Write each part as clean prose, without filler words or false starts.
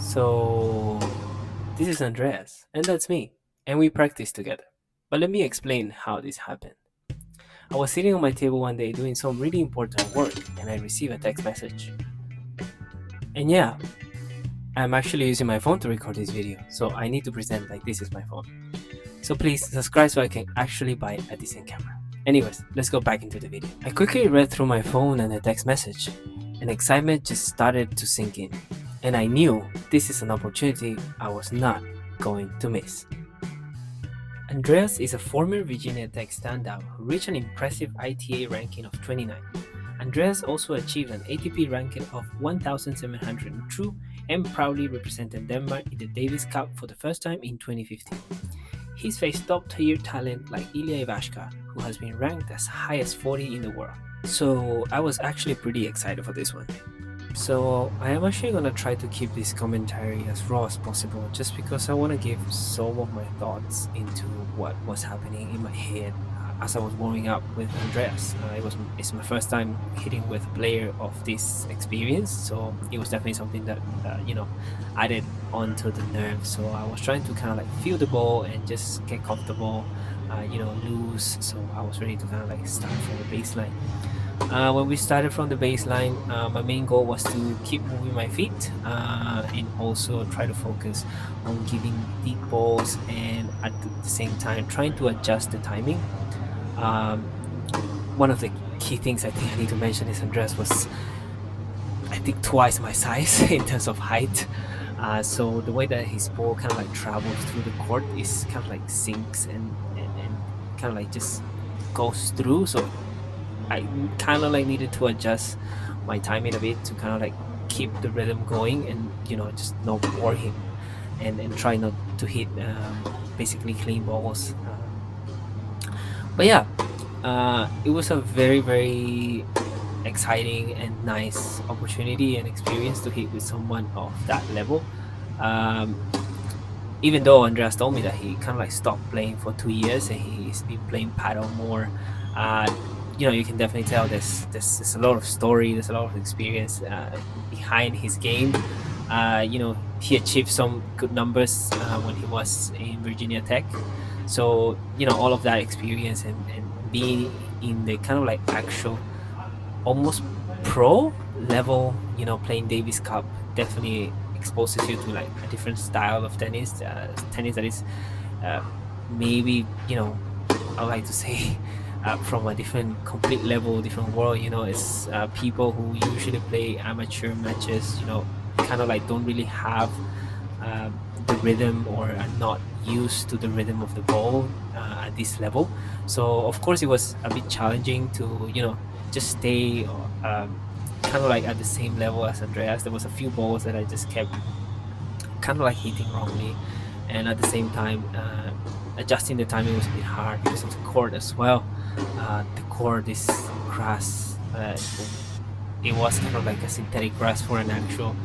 So, this is Andreas, and that's me, and we practice together. But let me explain how this happened. I was sitting on my table one day doing some really important work, and I received a text message. And yeah, I'm actually using my phone to record this video, so I need to present like this is my phone. So please subscribe so I can actually buy a decent camera. Anyways, let's go back into the video. I quickly read through my phone and the text message, and excitement just started to sink in. And I knew this is an opportunity I was not going to miss. Andreas is a former Virginia Tech standout who reached an impressive ITA ranking of 29. Andreas also achieved an ATP ranking of 1,702 and proudly represented Denmark in the Davis Cup for the first time in 2015. He's faced top-tier talent like Ilya Ivashka, who has been ranked as high as 40 in the world. So I was actually pretty excited for this one. So I am actually gonna try to keep this commentary as raw as possible, just because I want to give some of my thoughts into what was happening in my head as I was warming up with Andreas. It's my first time hitting with a player of this experience, so it was definitely something that added onto the nerves. So I was trying to kind of like feel the ball and just get comfortable, loose. So I was ready to kind of like start from the baseline. When we started from the baseline, my main goal was to keep moving my feet and also try to focus on giving deep balls and at the same time trying to adjust the timing. Um, One of the key things I think I need to mention is Andreas was, I think, twice my size in terms of height. So the way that his ball kind of like travels through the court is kind of like sinks and kind of like just goes through. So I kind of like needed to adjust my timing a bit to kind of like keep the rhythm going and just not bore him and try not to hit basically clean balls. But yeah, it was a very, very exciting and nice opportunity and experience to hit with someone of that level. Um, Even though Andreas told me that he kind of like stopped playing for 2 years and he's been playing paddle more, you can definitely tell there's a lot of story, there's a lot of experience behind his game. He achieved some good numbers when he was in Virginia Tech. So all of that experience and being in the kind of like actual almost pro level, playing Davis Cup definitely exposes you to like a different style of tennis, tennis that is maybe I would like to say from a different complete level, different world. It's people who usually play amateur matches, kind of like don't really have the rhythm or are not used to the rhythm of the ball at this level. So of course it was a bit challenging to just stay kind of like at the same level as Andreas. There was a few balls that I just kept kind of like hitting wrongly, and at the same time adjusting the timing was a bit hard because of the court as well. The court is grass. It was kind of like a synthetic grass for an actual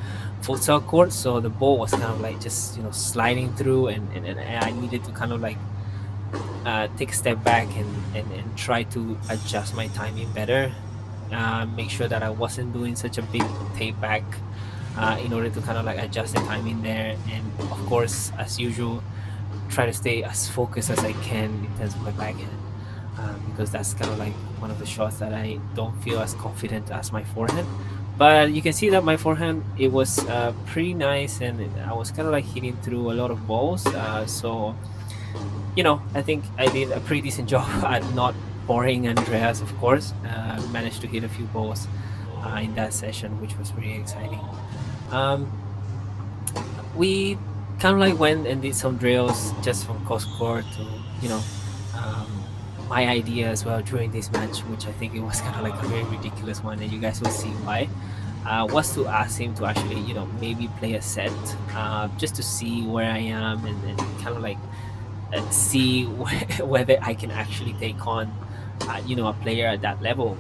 futsal court, so the ball was kind of like just sliding through, and I needed to kind of like take a step back and try to adjust my timing better, make sure that I wasn't doing such a big tape back in order to kind of like adjust the timing there, and of course as usual try to stay as focused as I can in terms of my backhand, because that's kind of like one of the shots that I don't feel as confident as my forehand. But you can see that my forehand, it was pretty nice, and I was kind of like hitting through a lot of balls. So I think I did a pretty decent job at not boring Andreas. Of course, managed to hit a few balls in that session, which was really exciting. We kind of like went and did some drills just from cross court to um, my idea as well during this match, which I think it was kind of like a very ridiculous one, and you guys will see why. Was to ask him to actually maybe play a set, just to see where I am and kind of like see whether I can actually take on a player at that level.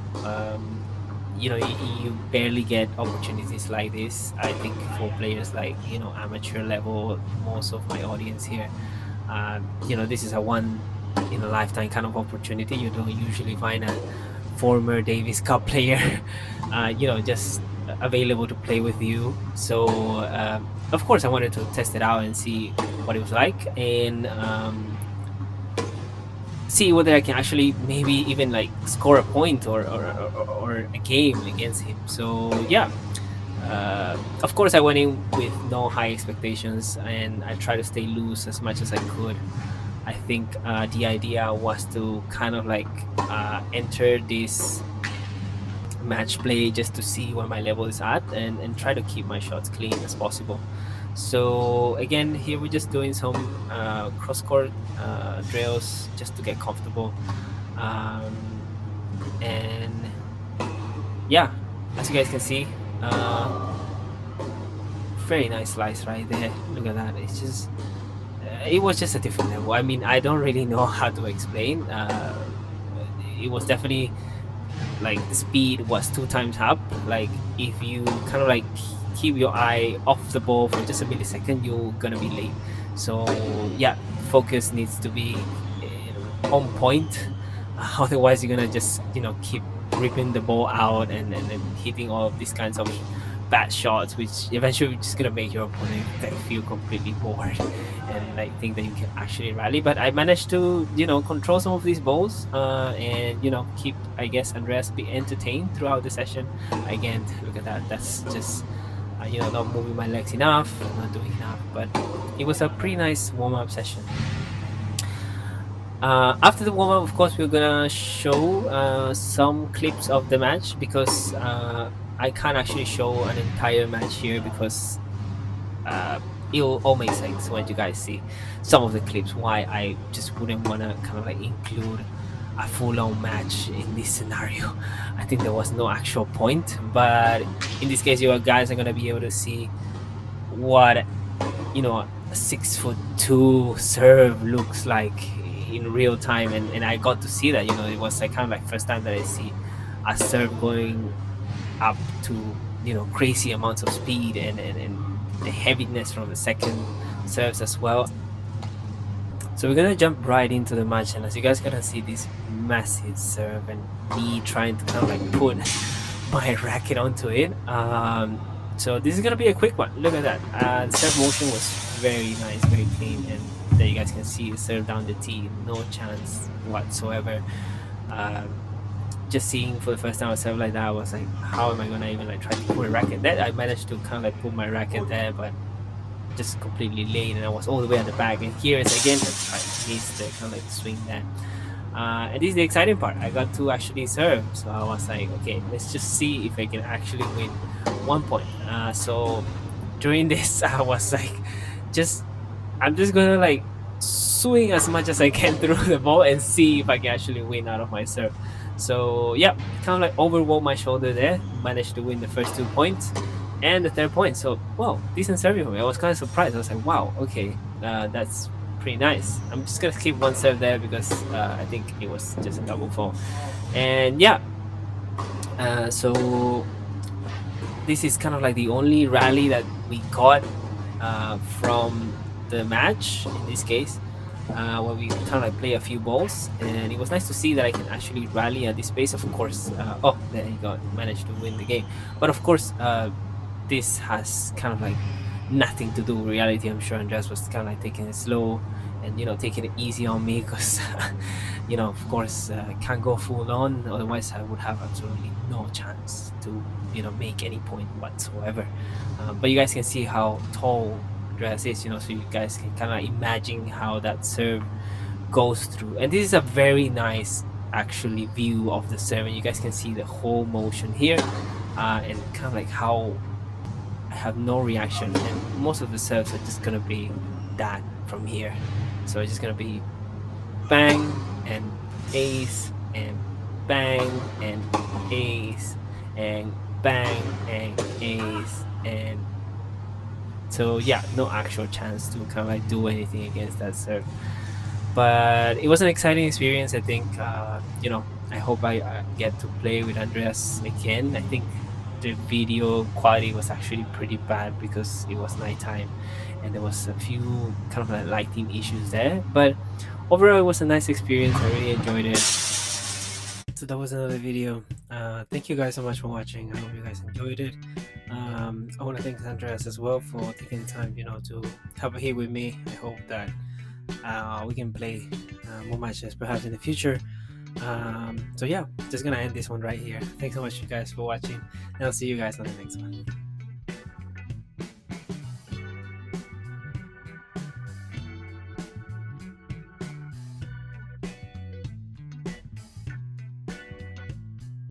You barely get opportunities like this. I think for players like amateur level, most of my audience here, this is a one in a lifetime kind of opportunity. You don't usually find a former Davis Cup player just available to play with you. So of course I wanted to test it out and see what it was like, and see whether I can actually maybe even like score a point or a game against him. So yeah, of course I went in with no high expectations, and I tried to stay loose as much as I could. I think the idea was to kind of like enter this match play just to see where my level is at, and try to keep my shots clean as possible. So again, here we're just doing some cross court drills just to get comfortable. And yeah, as you guys can see, very nice slice right there. Look at that. It's just it was just a different level. I mean, I don't really know how to explain. It was definitely like the speed was 2 times up. Like if you kind of like keep your eye off the ball for just a millisecond, you're gonna be late. So yeah, focus needs to be on point. Otherwise, you're gonna just keep ripping the ball out, and hitting all of these kinds of bad shots, which eventually just gonna make your opponent feel completely bored and like think that you can actually rally. But I managed to control some of these balls, and keep, I guess, Andreas be entertained throughout the session. Again, look at that. That's just not moving my legs enough, not doing enough. But it was a pretty nice warm-up session. After the warm-up, of course, we're gonna show some clips of the match, because I can't actually show an entire match here, because it'll all make sense when you guys see some of the clips why I just wouldn't want to kind of like include a full-on match in this scenario. I think there was no actual point, but in this case, you guys are gonna be able to see what a 6'2" serve looks like in real time, and I got to see that. It was like kind of like first time that I see a serve going up to crazy amounts of speed, and the heaviness from the second serves as well. So we're gonna jump right into the match, and as you guys gonna see this massive serve, and me trying to kind of like put my racket onto it. So this is gonna be a quick one. Look at that. The serve motion was very nice, very clean, and there you guys can see the serve down the tee, no chance whatsoever. Just seeing for the first time a serve like that, I was like, how am I gonna even like try to put a racket there? I managed to kind of like put my racket there, but just completely late, and I was all the way at the back. And here is again, let's try to miss the kind of like swing there. And this is the exciting part. I got to actually serve, so I was like, okay, let's just see if I can actually win 1 point. So during this, I was like, I'm just gonna like swing as much as I can through the ball and see if I can actually win out of my serve. So yeah, kind of like overwhelmed my shoulder there. Managed to win the first 2 points and the third point. So wow, decent serving for me. I was kind of surprised. I was like, wow, okay, that's pretty nice. I'm just gonna keep one serve there because I think it was just a double fall. And yeah, so this is kind of like the only rally that we got from the match in this case, where we kind of like play a few balls, and it was nice to see that I can actually rally at this pace. Of course, oh, there you go, managed to win the game. But of course, this has kind of like nothing to do with reality. I'm sure Andreas was kind of like taking it slow and taking it easy on me, because of course, can't go full on, otherwise I would have absolutely no chance to make any point whatsoever. But you guys can see how tall Andreas is, so you guys can kind of imagine how that serve goes through. And this is a very nice actually view of the serve, and you guys can see the whole motion here, and kind of like how I have no reaction, and most of the serves are just gonna be that from here. So it's just gonna be bang and ace and bang and ace and bang and ace. And so yeah, no actual chance to kind of like do anything against that serve. But it was an exciting experience. I think I hope I get to play with Andreas again. I think the video quality was actually pretty bad because it was nighttime and there was a few kind of like lighting issues there, but overall it was a nice experience. I really enjoyed it. So that was another video. Thank you guys so much for watching. I hope you guys enjoyed it. I want to thank Andreas as well for taking time, to have here with me. I hope that we can play more matches perhaps in the future. So yeah, just gonna end this one right here. Thanks so much, you guys, for watching, and I'll see you guys on the next one.